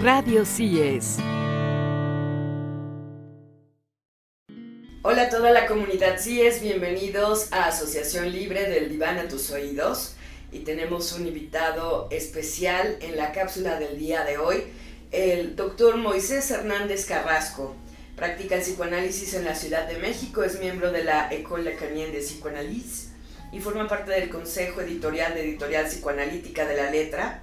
Radio CIES. Hola a toda la comunidad CIES, bienvenidos a Asociación Libre del Diván a tus oídos. Y tenemos un invitado especial en la cápsula del día de hoy, el doctor Moisés Hernández Carrasco. Practica el psicoanálisis en la Ciudad de México, es miembro de la École Lacanienne de Psychanalyse y forma parte del Consejo Editorial de Editorial Psicoanalítica de la Letra.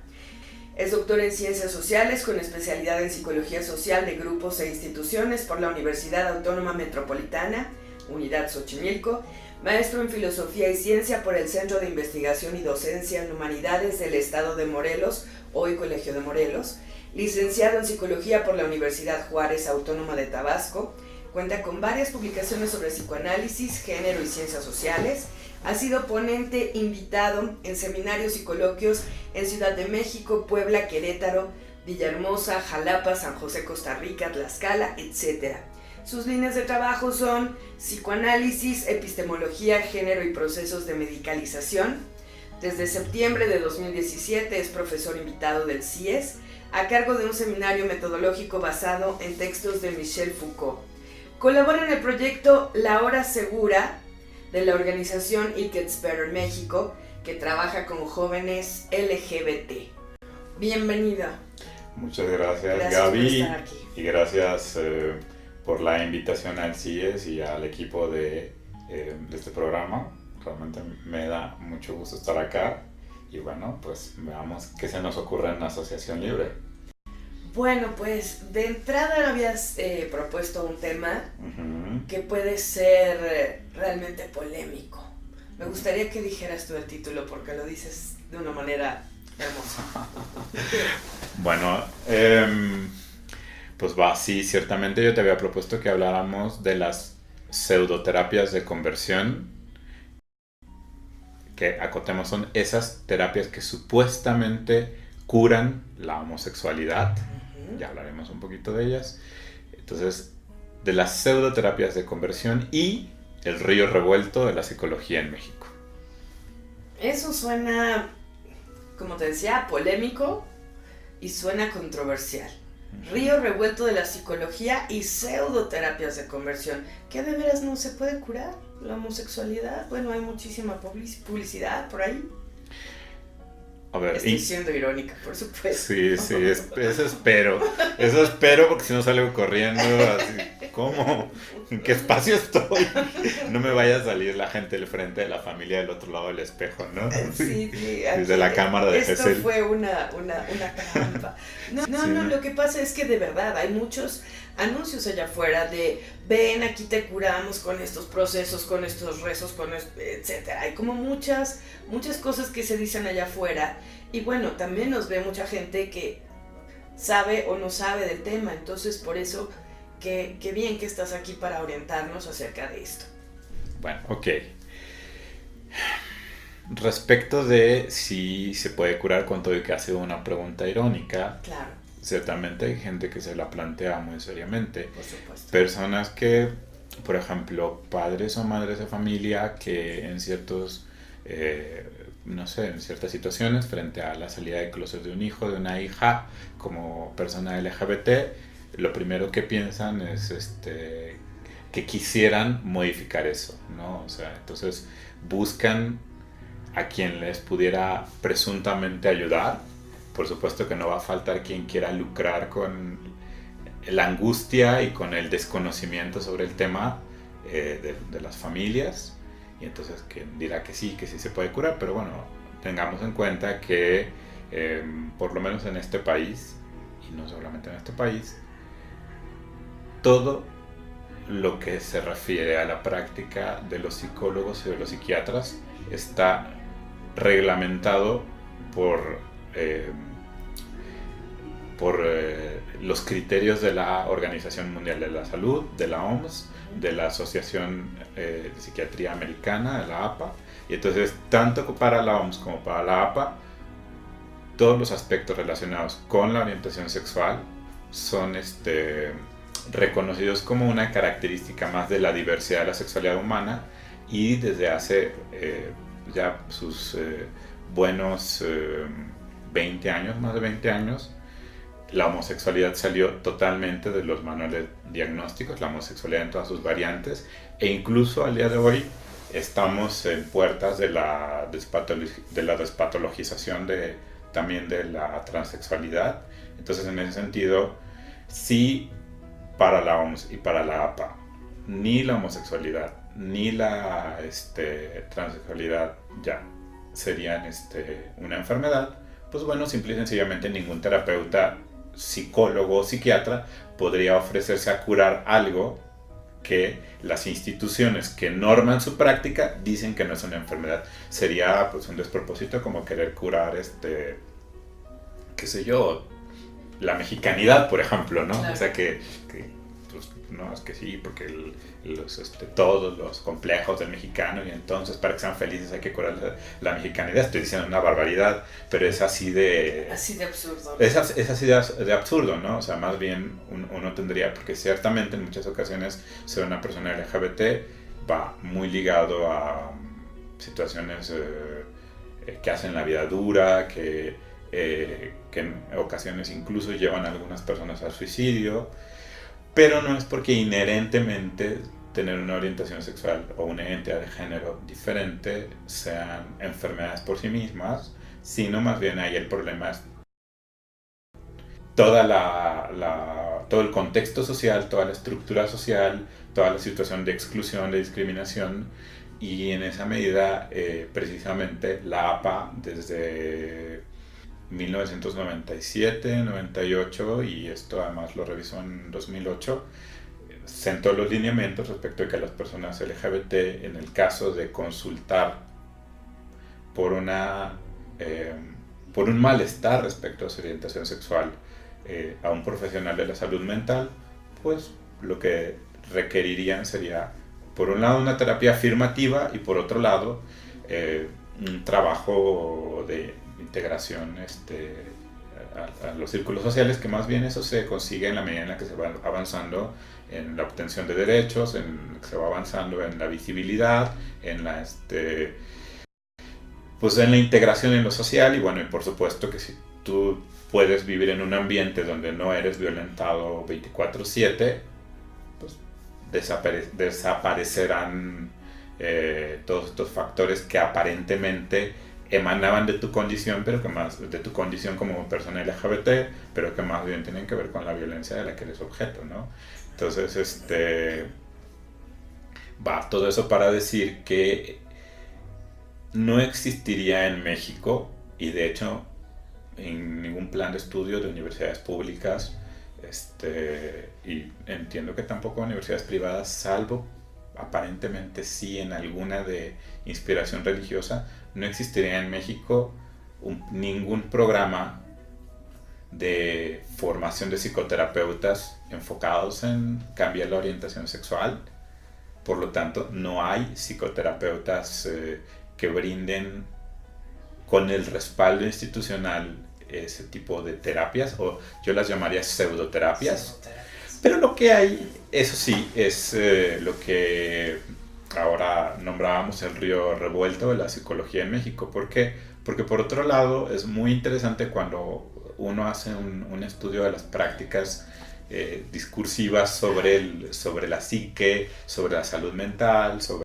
Es doctor en Ciencias Sociales con especialidad en Psicología Social de Grupos e Instituciones por la Universidad Autónoma Metropolitana, Unidad Xochimilco, maestro en Filosofía y Ciencia por el Centro de Investigación y Docencia en Humanidades del Estado de Morelos, hoy Colegio de Morelos, licenciado en Psicología por la Universidad Juárez Autónoma de Tabasco, cuenta con varias publicaciones sobre psicoanálisis, género y ciencias sociales. Ha sido ponente invitado en seminarios y coloquios en Ciudad de México, Puebla, Querétaro, Villahermosa, Jalapa, San José, Costa Rica, Tlaxcala, etc. Sus líneas de trabajo son psicoanálisis, epistemología, género y procesos de medicalización. Desde septiembre de 2017 es profesor invitado del CIES, a cargo de un seminario metodológico basado en textos de Michel Foucault. Colabora en el proyecto La Hora Segura de la organización It Gets Better México, que trabaja con jóvenes LGBT. Bienvenida. Muchas gracias, Gracias Gaby, por estar aquí. y gracias por la invitación al CIES y al equipo de este programa. Realmente me da mucho gusto estar acá y bueno, pues veamos qué se nos ocurre en la Asociación Libre. Bueno, pues de entrada habías propuesto un tema que puede ser realmente polémico. Me gustaría que dijeras tú el título porque lo dices de una manera hermosa. Bueno, pues va, sí, ciertamente yo te había propuesto que habláramos de las pseudoterapias de conversión, que acotemos son esas terapias que supuestamente curan la homosexualidad. Ya hablaremos un poquito de ellas. Entonces, de las pseudoterapias de conversión y el río revuelto de la psicología en México. Eso suena, como te decía, polémico y suena controversial. Río revuelto de la psicología y pseudoterapias de conversión. ¿Qué de veras no se puede curar? La homosexualidad. Bueno, hay muchísima publicidad por ahí. A ver, Estoy siendo irónica, por supuesto. Sí, eso espero porque si no salgo corriendo así, ¿cómo? ¿En qué espacio estoy? No me vaya a salir la gente del frente de la familia del otro lado del espejo, ¿no? Sí, desde la cámara de esto Gesell. Esto fue una trampa. No, lo que pasa es que de verdad hay muchos anuncios allá afuera de ven, aquí te curamos con estos procesos, con estos rezos, etcétera. Hay como muchas cosas que se dicen allá afuera y bueno, también nos ve mucha gente que sabe o no sabe del tema, entonces por eso que bien que estás aquí para orientarnos acerca de esto. Bueno, ok. Respecto de si se puede curar con todo y que ha sido una pregunta irónica, claro. Ciertamente hay gente que se la plantea muy seriamente. Por supuesto. Personas que, por ejemplo, padres o madres de familia que en ciertos, en ciertas situaciones, frente a la salida de closet de un hijo, de una hija, como persona LGBT, lo primero que piensan es que quisieran modificar eso, ¿no? O sea, entonces buscan a quien les pudiera presuntamente ayudar. Por supuesto que no va a faltar quien quiera lucrar con la angustia y con el desconocimiento sobre el tema de las familias. Y entonces quien dirá que sí se puede curar. Pero bueno, tengamos en cuenta que por lo menos en este país, y no solamente en este país, todo lo que se refiere a la práctica de los psicólogos y de los psiquiatras está reglamentado por los criterios de la Organización Mundial de la Salud, de la OMS, de la Asociación de Psiquiatría Americana, de la APA, y entonces tanto para la OMS como para la APA, todos los aspectos relacionados con la orientación sexual son reconocidos como una característica más de la diversidad de la sexualidad humana, y desde hace ya sus buenos 20 años, más de 20 años, la homosexualidad salió totalmente de los manuales diagnósticos, la homosexualidad en todas sus variantes, e incluso al día de hoy estamos en puertas de la despatologización también de la transexualidad. Entonces, en ese sentido, sí, para la OMS y para la APA, ni la homosexualidad ni la transexualidad ya serían una enfermedad. Pues bueno, simple y sencillamente ningún terapeuta, psicólogo o psiquiatra podría ofrecerse a curar algo que las instituciones que norman su práctica dicen que no es una enfermedad. Sería pues un despropósito como querer curar qué sé yo, la mexicanidad, por ejemplo, ¿no? Claro. O sea que pues, no, es que sí, porque todos los complejos del mexicano, y entonces para que sean felices hay que curar la mexicanidad. Estoy diciendo una barbaridad, pero es así de... Así de absurdo. Es así de absurdo, ¿no? O sea, más bien uno tendría, porque ciertamente en muchas ocasiones ser una persona LGBT va muy ligado a situaciones que hacen la vida dura, que en ocasiones incluso llevan a algunas personas al suicidio, pero no es porque inherentemente tener una orientación sexual o una identidad de género diferente sean enfermedades por sí mismas, sino más bien ahí el problema es todo el contexto social, toda la estructura social, toda la situación de exclusión, de discriminación, y en esa medida precisamente la APA desde 1997, 98, y esto además lo revisó en 2008, sentó los lineamientos respecto de que las personas LGBT, en el caso de consultar por por un malestar respecto a su orientación sexual a un profesional de la salud mental, pues lo que requerirían sería, por un lado, una terapia afirmativa y por otro lado, un trabajo de integración a los círculos sociales, que más bien eso se consigue en la medida en la que se va avanzando en la obtención de derechos, en que se va avanzando en la visibilidad, en la pues en la integración en lo social. Y bueno, y por supuesto que si tú puedes vivir en un ambiente donde no eres violentado 24/7, pues desaparecerán todos estos factores que aparentemente emanaban de tu condición, pero que más de tu condición como persona LGBT, pero que más bien tienen que ver con la violencia de la que eres objeto, ¿no? Entonces, va todo eso para decir que no existiría en México, y de hecho en ningún plan de estudio de universidades públicas, y entiendo que tampoco universidades privadas, salvo aparentemente sí en alguna de inspiración religiosa, no existiría en México ningún programa de formación de psicoterapeutas enfocados en cambiar la orientación sexual. Por lo tanto, no hay psicoterapeutas que brinden con el respaldo institucional ese tipo de terapias, o yo las llamaría pseudoterapias. Pero lo que hay, eso sí, es lo que ahora nombrábamos el río revuelto de la psicología en México. ¿Por qué? Porque por otro lado es muy interesante cuando uno hace un estudio de las prácticas discursivas sobre la psique, sobre la salud mental, sobre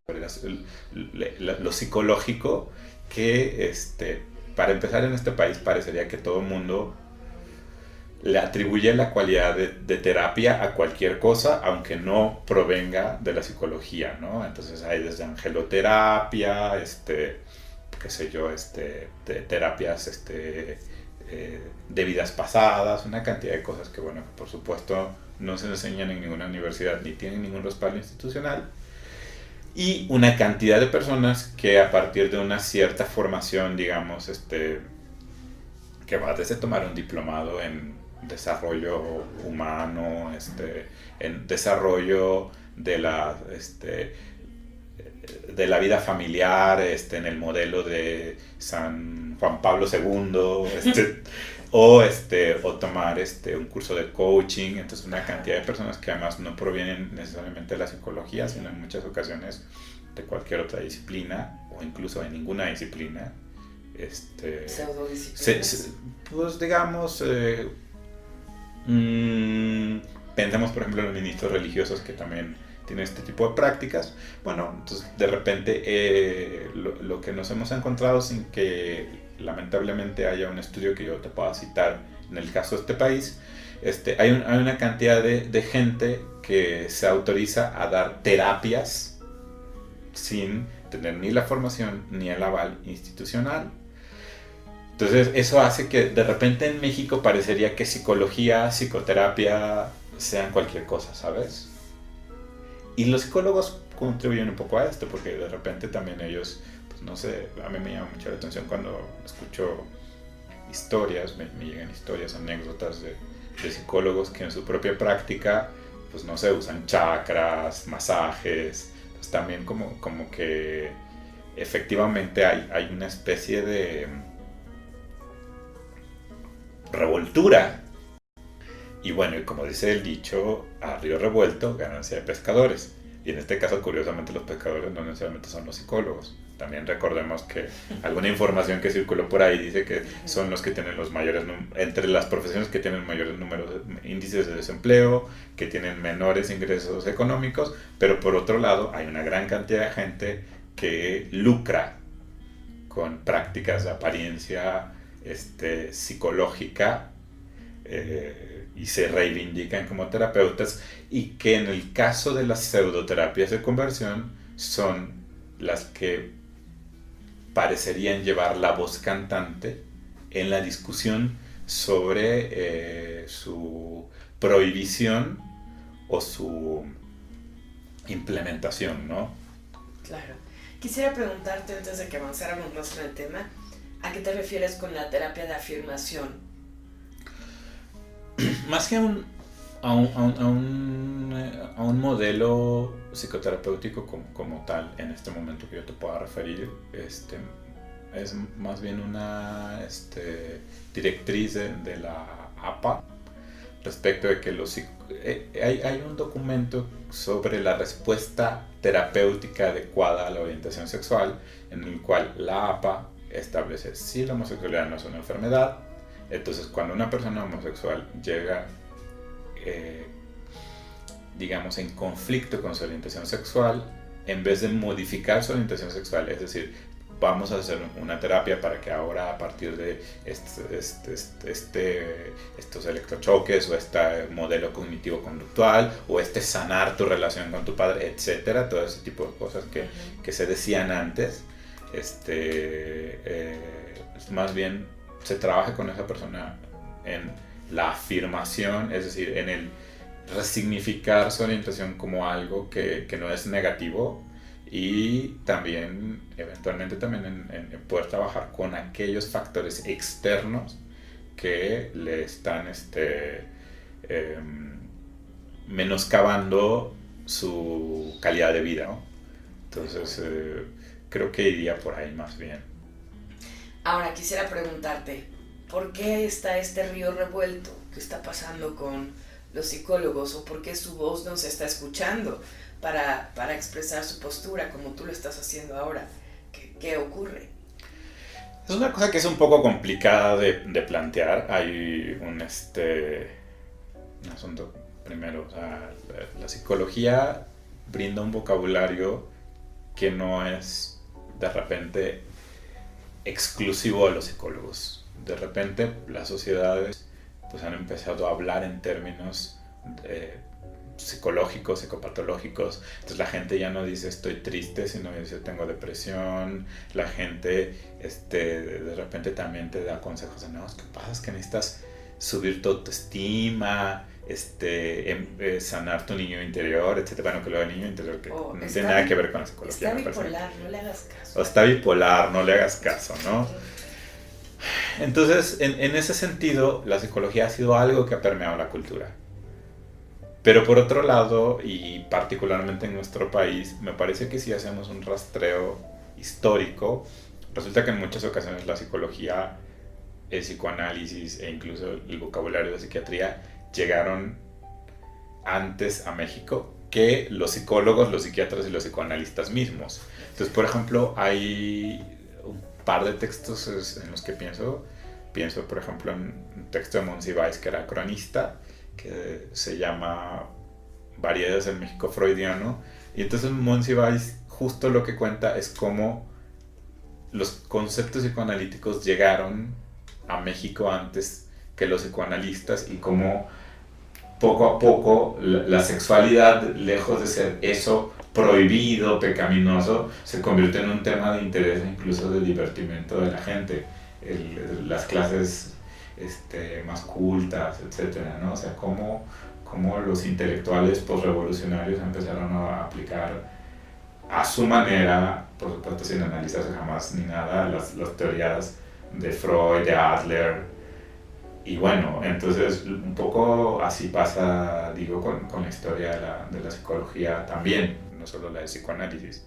lo psicológico, que para empezar en este país parecería que todo el mundo le atribuye la cualidad de terapia a cualquier cosa, aunque no provenga de la psicología, ¿no? Entonces hay desde angeloterapia, qué sé yo, terapias de vidas pasadas, una cantidad de cosas que, bueno, por supuesto no se enseñan en ninguna universidad ni tienen ningún respaldo institucional, y una cantidad de personas que a partir de una cierta formación, digamos, que va desde tomar un diplomado en desarrollo humano, en desarrollo de de la vida familiar, en el modelo de San Juan Pablo II, o tomar un curso de coaching. Entonces una cantidad de personas que además no provienen necesariamente de la psicología, sino en muchas ocasiones de cualquier otra disciplina, o incluso de ninguna disciplina. Pseudodisciplinas. Pues digamos, Mm, Pensemos, por ejemplo, en los ministros religiosos que también tienen este tipo de prácticas. Bueno, entonces de repente lo que nos hemos encontrado sin que lamentablemente haya un estudio que yo te pueda citar en el caso de este país, hay una cantidad de gente que se autoriza a dar terapias sin tener ni la formación ni el aval institucional. Entonces eso hace que de repente en México parecería que psicología, psicoterapia sean cualquier cosa, ¿sabes? Y los psicólogos contribuyen un poco a esto, porque de repente también ellos, pues no sé, a mí me llama mucho la atención cuando escucho historias, me llegan historias, anécdotas de psicólogos que en su propia práctica, pues no sé, usan chakras, masajes, pues también como que efectivamente hay una especie de revoltura. Y bueno, y como dice el dicho, a río revuelto, ganancia de pescadores. Y en este caso, curiosamente, los pescadores no necesariamente son los psicólogos. También recordemos que alguna información que circuló por ahí dice que son los que tienen los mayores, entre las profesiones que tienen mayores números, índices de desempleo, que tienen menores ingresos económicos, pero por otro lado hay una gran cantidad de gente que lucra con prácticas de apariencia psicológica, y se reivindican como terapeutas, y que en el caso de las pseudoterapias de conversión son las que parecerían llevar la voz cantante en la discusión sobre su prohibición o su implementación, ¿no? Claro. Quisiera preguntarte, antes de que avanzáramos más en el tema, ¿a qué te refieres con la terapia de afirmación? Más que a un modelo psicoterapéutico como tal, en este momento que yo te pueda referir, es más bien una directriz de la APA respecto de que hay un documento sobre la respuesta terapéutica adecuada a la orientación sexual, en el cual la APA establece si la homosexualidad no es una enfermedad. Entonces, cuando una persona homosexual llega, digamos, en conflicto con su orientación sexual, en vez de modificar su orientación sexual, es decir, vamos a hacer una terapia para que ahora, a partir de estos electrochoques o este modelo cognitivo-conductual o sanar tu relación con tu padre, etcétera, todo ese tipo de cosas que se decían antes, más bien se trabaje con esa persona en la afirmación, es decir, en el resignificar su orientación como algo que no es negativo, y también eventualmente también en poder trabajar con aquellos factores externos que le están menoscabando su calidad de vida, ¿no? Entonces creo que iría por ahí más bien. Ahora quisiera preguntarte, ¿por qué está este río revuelto? ¿Qué está pasando con los psicólogos? ¿O por qué su voz no se está escuchando para expresar su postura como tú lo estás haciendo ahora? ¿Qué ocurre? Es una cosa que es un poco complicada de plantear. Hay un asunto, primero, o sea, la psicología brinda un vocabulario que no es de repente exclusivo a los psicólogos. De repente las sociedades pues han empezado a hablar en términos psicológicos, psicopatológicos. Entonces la gente ya no dice estoy triste, sino dice tengo depresión. La gente de repente también te da consejos de no, ¿qué pasa? Es que necesitas subir tu autoestima, sanar tu niño interior, etc. Bueno, que lo del niño interior que no tiene nada que ver con la psicología. Está bipolar, no le hagas caso. O está bipolar, no le hagas caso, ¿no? Entonces, en ese sentido, la psicología ha sido algo que ha permeado la cultura. Pero por otro lado, y particularmente en nuestro país, me parece que si hacemos un rastreo histórico, resulta que en muchas ocasiones la psicología, el psicoanálisis e incluso el vocabulario de psiquiatría llegaron antes a México que los psicólogos, los psiquiatras y los psicoanalistas mismos. Entonces, por ejemplo, hay un par de textos en los que pienso por ejemplo en un texto de Monsiváis, que era cronista, que se llama Variedades del México Freudiano. Y entonces Monsiváis justo lo que cuenta es cómo los conceptos psicoanalíticos llegaron a México antes que los psicoanalistas y cómo poco a poco la sexualidad, lejos de ser eso prohibido, pecaminoso, se convirtió en un tema de interés e incluso de divertimento de la gente. Las clases más cultas, etcétera, ¿no? O sea, cómo los intelectuales posrevolucionarios empezaron a aplicar a su manera, por supuesto sin analizarse jamás ni nada, las teorías de Freud, de Adler. Y bueno, entonces un poco así pasa, digo, con la historia de la psicología también, no solo la de psicoanálisis.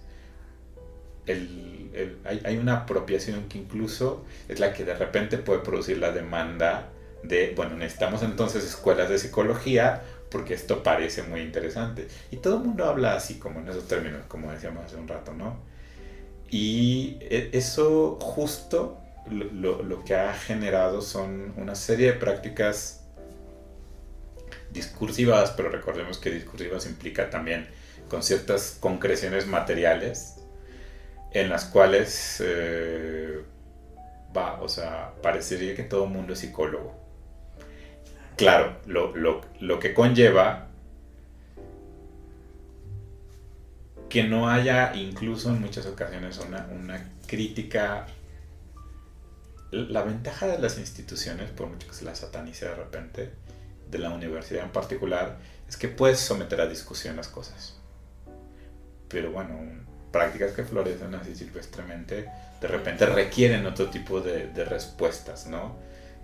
Hay una apropiación que incluso es la que de repente puede producir la demanda de, bueno, necesitamos entonces escuelas de psicología porque esto parece muy interesante. Y todo el mundo habla así, como en esos términos, como decíamos hace un rato, ¿no? Y eso justo lo que ha generado son una serie de prácticas discursivas, pero recordemos que discursivas implica también con ciertas concreciones materiales en las cuales o sea, parecería que todo el mundo es psicólogo. Claro, lo que conlleva que no haya incluso en muchas ocasiones una crítica. La ventaja de las instituciones, por mucho que se las satanice de repente, de la universidad en particular, es que puedes someter a discusión las cosas. Pero bueno, prácticas que florecen así silvestremente, de repente requieren otro tipo de respuestas, ¿no?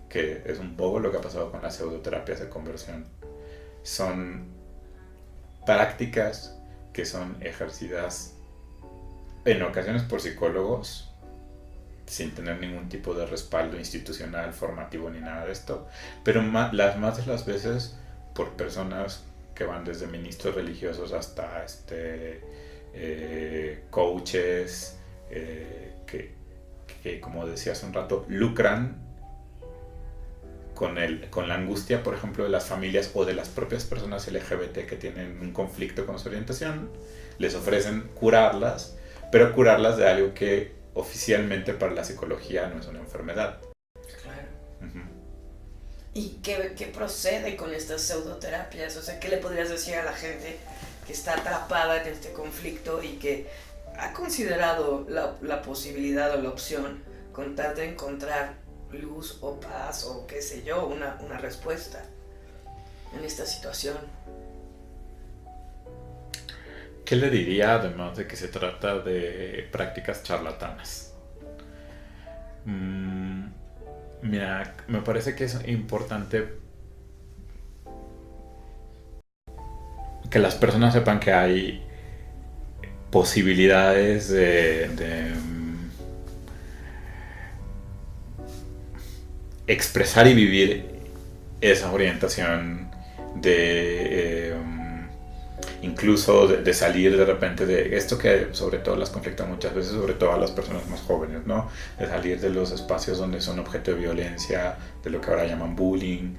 Que es un poco lo que ha pasado con las pseudoterapias de conversión. Son prácticas que son ejercidas en ocasiones por psicólogos, sin tener ningún tipo de respaldo institucional, formativo ni nada de esto, pero las más de las veces por personas que van desde ministros religiosos hasta coaches que, como decía hace un rato, lucran con la angustia, por ejemplo, de las familias o de las propias personas LGBT que tienen un conflicto con su orientación. Les ofrecen curarlas, pero curarlas de algo que oficialmente para la psicología no es una enfermedad. Claro. Uh-huh. ¿Y qué procede con estas pseudoterapias? O sea, ¿qué le podrías decir a la gente que está atrapada en este conflicto y que ha considerado la posibilidad o la opción con tal de encontrar luz o paz o qué sé yo, una respuesta en esta situación? ¿Qué le diría además de que se trata de prácticas charlatanas? Mira, me parece que es importante que las personas sepan que hay posibilidades de expresar y vivir esa orientación, incluso de salir de repente de esto que sobre todo las conflicta muchas veces, sobre todo a las personas más jóvenes, ¿no? De salir de los espacios donde son objeto de violencia, de lo que ahora llaman bullying,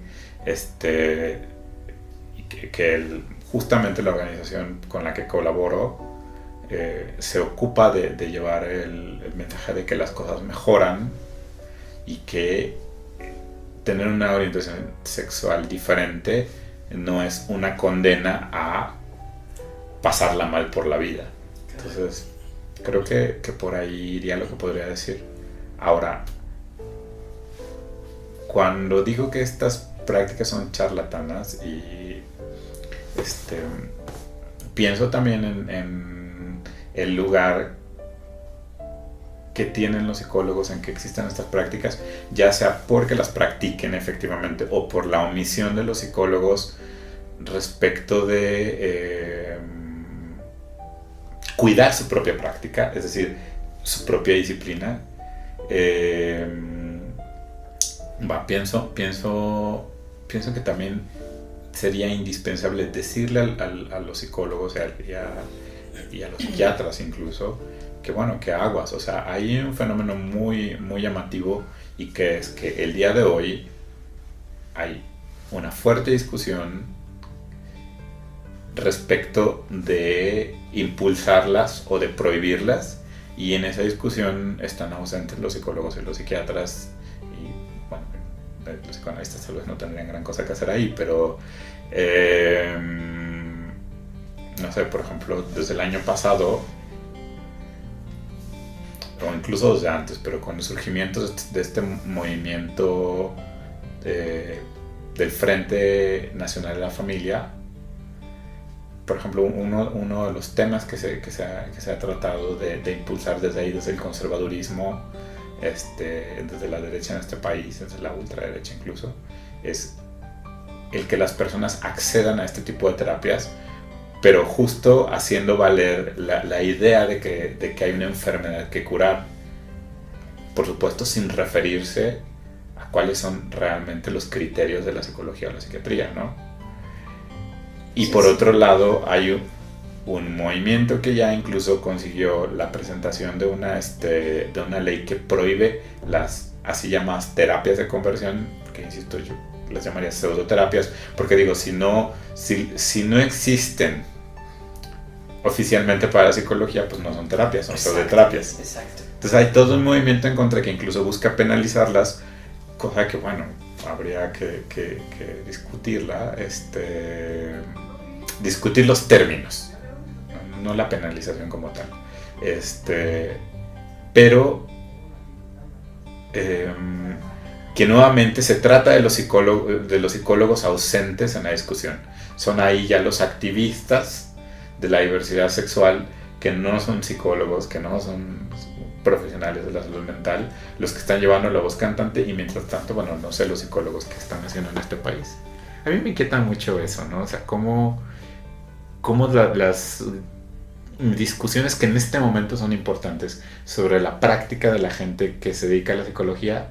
y que justamente la organización con la que colaboro se ocupa de llevar el mensaje de que las cosas mejoran y que tener una orientación sexual diferente no es una condena a pasarla mal por la vida. Entonces, creo que por ahí iría lo que podría decir. Ahora, cuando digo que estas prácticas son charlatanas, y pienso también en el lugar que tienen los psicólogos en que existan estas prácticas, ya sea porque las practiquen efectivamente o por la omisión de los psicólogos respecto de cuidar su propia práctica, es decir, su propia disciplina. Pienso que también sería indispensable decirle a los psicólogos y a los psiquiatras incluso, que bueno, que aguas, o sea, hay un fenómeno muy, muy llamativo, y que es que el día de hoy hay una fuerte discusión respecto de impulsarlas o de prohibirlas, y en esa discusión están ausentes los psicólogos y los psiquiatras, y bueno, los psicoanalistas tal vez no tendrían gran cosa que hacer ahí, pero no sé, por ejemplo, desde el año pasado, o incluso desde antes, pero con el surgimiento de este movimiento del Frente Nacional de la Familia, por ejemplo, uno de los temas que se ha tratado de impulsar desde ahí, desde el conservadurismo, desde la derecha en este país, desde la ultraderecha incluso, es el que las personas accedan a este tipo de terapias, pero justo haciendo valer la idea de que hay una enfermedad que curar, por supuesto sin referirse a cuáles son realmente los criterios de la psicología o la psiquiatría, ¿no? Y sí, por otro lado hay un movimiento que ya incluso consiguió la presentación de una ley que prohíbe las así llamadas terapias de conversión, que insisto, yo las llamaría pseudoterapias, porque digo, si no existen oficialmente para la psicología, pues no son terapias, son pseudoterapias. Exacto. Entonces hay todo un movimiento en contra que incluso busca penalizarlas, cosa que bueno, habría que discutirla, discutir los términos, no la penalización como tal, pero que nuevamente se trata de los psicólogos ausentes en la discusión. Son ahí ya los activistas de la diversidad sexual, que no son psicólogos, que no son profesionales de la salud mental, los que están llevando la voz cantante, y mientras tanto, bueno, no sé los psicólogos que están haciendo en este país. A mí me inquieta mucho eso, ¿no? O sea, cómo las discusiones que en este momento son importantes sobre la práctica de la gente que se dedica a la psicología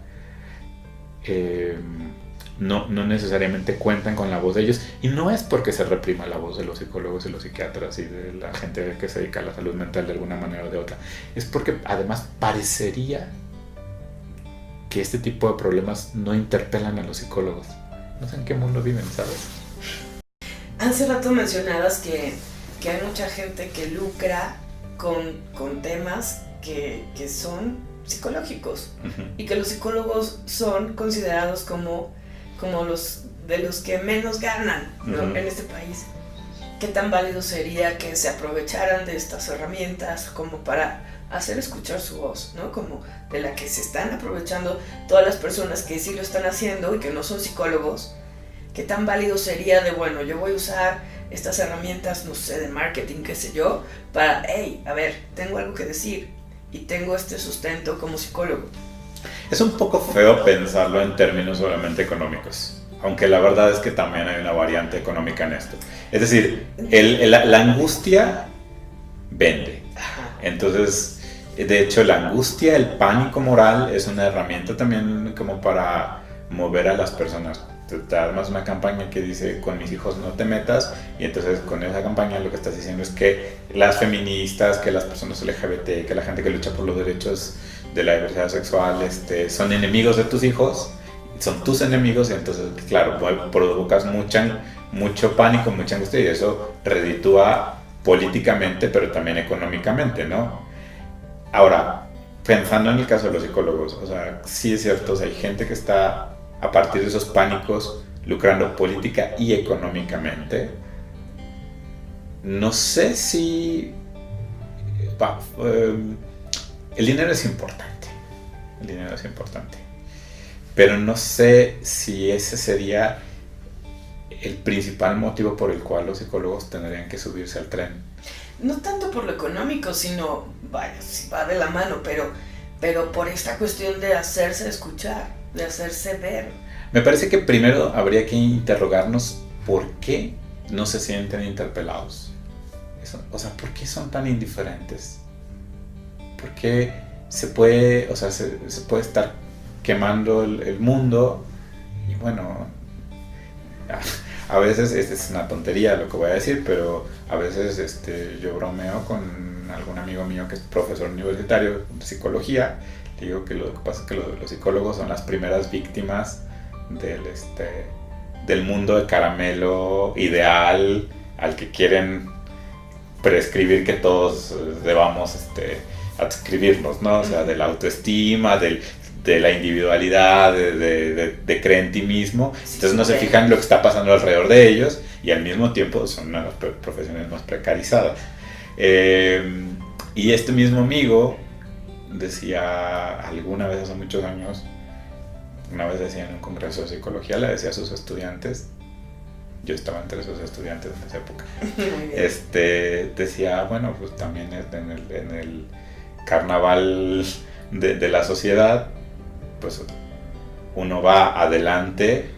no necesariamente cuentan con la voz de ellos, y no es porque se reprima la voz de los psicólogos y los psiquiatras y de la gente que se dedica a la salud mental de alguna manera o de otra, es porque además parecería que este tipo de problemas no interpelan a los psicólogos. No sé en qué mundo viven, ¿sabes? Hace rato mencionabas que hay mucha gente que lucra con temas que son psicológicos, uh-huh, y que los psicólogos son considerados como los de los que menos ganan, ¿no? Uh-huh. En este país. ¿Qué tan válido sería que se aprovecharan de estas herramientas como para hacer escuchar su voz, ¿no? Como de la que se están aprovechando todas las personas que sí lo están haciendo y que no son psicólogos? ¿Qué tan válido sería de, bueno, yo voy a usar estas herramientas, no sé, de marketing, qué sé yo, para, hey, a ver, tengo algo que decir y tengo este sustento como psicólogo? Es un poco feo pensarlo en términos solamente económicos, aunque la verdad es que también hay una variante económica en esto. Es decir, la angustia vende. Entonces, de hecho, la angustia, el pánico moral es una herramienta también como para mover a las personas. Te armas una campaña que dice, con mis hijos no te metas, y entonces con esa campaña lo que estás diciendo es que las feministas, que las personas LGBT, que la gente que lucha por los derechos de la diversidad sexual son enemigos de tus hijos, son tus enemigos, y entonces claro, provocas mucho pánico, mucha angustia, y eso reditúa políticamente pero también económicamente, ¿no? Ahora, pensando en el caso de los psicólogos, o sea, sí es cierto, o sea, hay gente que está a partir de esos pánicos lucrando política y económicamente. No sé si el dinero es importante, pero no sé si ese sería el principal motivo por el cual los psicólogos tendrían que subirse al tren. No tanto por lo económico, sino, vaya, si va de la mano, pero por esta cuestión de hacerse escuchar, de hacerse ver. Me parece que primero habría que interrogarnos por qué no se sienten interpelados. O sea, ¿por qué son tan indiferentes? ¿Por qué se puede estar quemando el mundo? Y bueno, a veces es una tontería lo que voy a decir, pero a veces yo bromeo con algún amigo mío que es profesor universitario de psicología. Digo que lo que pasa es que los psicólogos son las primeras víctimas del mundo de caramelo ideal al que quieren prescribir que todos debamos adscribirnos, ¿no? O sea, de la autoestima, de la individualidad, de creer en ti mismo. Entonces no se fijan en lo que está pasando alrededor de ellos y al mismo tiempo son una de las profesiones más precarizadas. Y este mismo amigo decía alguna vez hace muchos años, una vez decía en un congreso de psicología, le decía a sus estudiantes, yo estaba entre esos estudiantes en esa época, decía, bueno, pues también en el carnaval de la sociedad, pues uno va adelante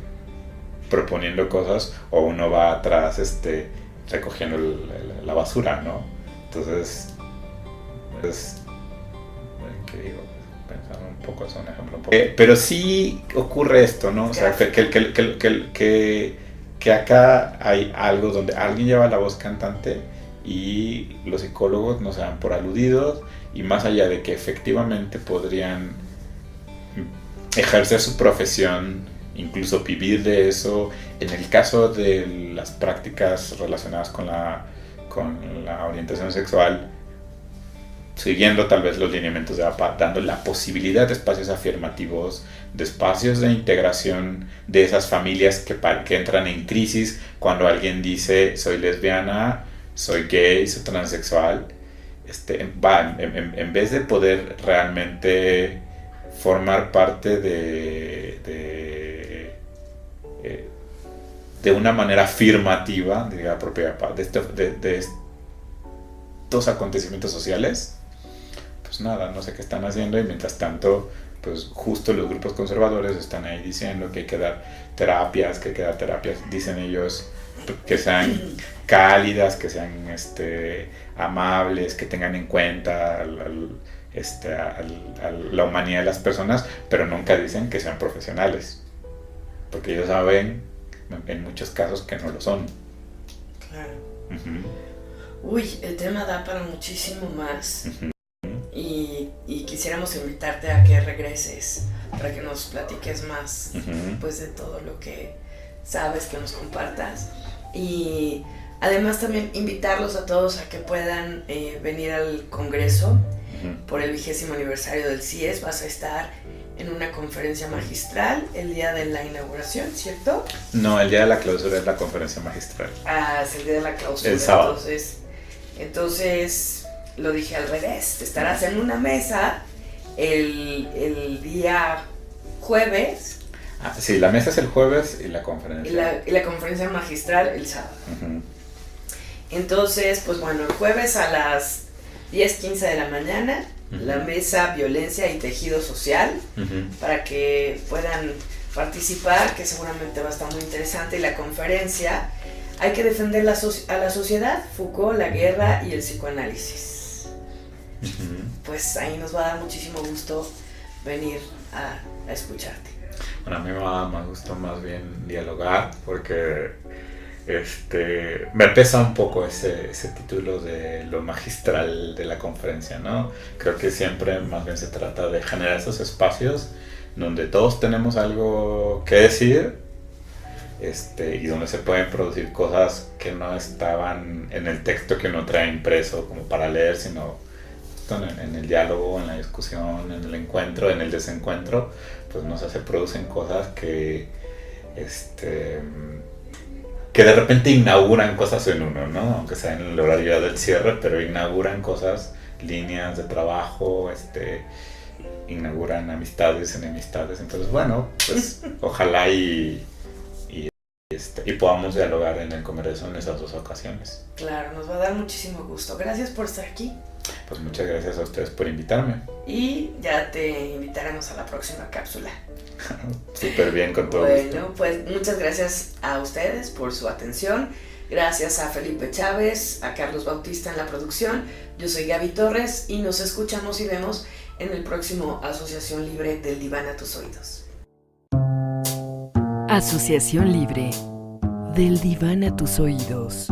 proponiendo cosas o uno va atrás recogiendo la basura, ¿no? Entonces, ¿qué digo? Pensando un poco, es un ejemplo un poco. Pero sí ocurre esto, ¿no? O sea, que acá hay algo donde alguien lleva la voz cantante y los psicólogos no se dan por aludidos, y más allá de que efectivamente podrían ejercer su profesión, incluso vivir de eso, en el caso de las prácticas relacionadas con la orientación sexual, siguiendo tal vez los lineamientos de APA, dando la posibilidad de espacios afirmativos, de espacios de integración de esas familias que entran en crisis cuando alguien dice soy lesbiana, soy gay, soy transexual. En vez de poder realmente formar parte de una manera afirmativa de la propia de estos acontecimientos sociales, pues nada, no sé qué están haciendo, y mientras tanto, pues justo los grupos conservadores están ahí diciendo que hay que dar terapias, dicen ellos, que sean cálidas, que sean amables, que tengan en cuenta la humanidad de las personas, pero nunca dicen que sean profesionales, porque ellos saben en muchos casos que no lo son. Claro. Uh-huh. Uy, el tema da para muchísimo más. Uh-huh. Y quisiéramos invitarte a que regreses para que nos platiques más, uh-huh, pues, de todo lo que sabes, que nos compartas, y además también invitarlos a todos a que puedan venir al congreso uh-huh, por el 20º aniversario del CIES. Vas a estar en una conferencia magistral el día de la inauguración, ¿cierto? No, el día de la clausura es la conferencia magistral. Ah, es el día de la clausura. El sábado. Entonces lo dije al revés, estarás en una mesa el día jueves. Ah, sí, la mesa es el jueves y la conferencia. Y la conferencia magistral el sábado. Uh-huh. Entonces, pues bueno, el jueves a las 10:15 de la mañana, uh-huh, la mesa Violencia y Tejido Social, uh-huh, para que puedan participar, que seguramente va a estar muy interesante. Y la conferencia, hay que defender a la sociedad, Foucault, la guerra y el psicoanálisis. Uh-huh. Pues ahí nos va a dar muchísimo gusto venir a escucharte. Bueno, a mí me va más gusto más bien dialogar, porque me pesa un poco ese título de lo magistral de la conferencia, ¿no? Creo que siempre más bien se trata de generar esos espacios donde todos tenemos algo que decir, y donde se pueden producir cosas que no estaban en el texto que uno trae impreso como para leer, sino en el diálogo, en la discusión, en el encuentro, en el desencuentro, pues se producen cosas que de repente inauguran cosas en uno, ¿no? Aunque sea en el horario del cierre, pero inauguran cosas, líneas de trabajo, inauguran amistades, enemistades. Entonces, bueno, pues ojalá y podamos dialogar en el congreso en esas dos ocasiones. Claro, nos va a dar muchísimo gusto. Gracias por estar aquí. Pues muchas gracias a ustedes por invitarme. Y ya te invitaremos a la próxima cápsula. Súper bien, con todo gusto. Bueno, pues muchas gracias a ustedes por su atención. Gracias a Felipe Chávez, a Carlos Bautista en la producción. Yo soy Gaby Torres y nos escuchamos y vemos en el próximo Asociación Libre del Diván a tus oídos. Asociación Libre del Diván a tus oídos.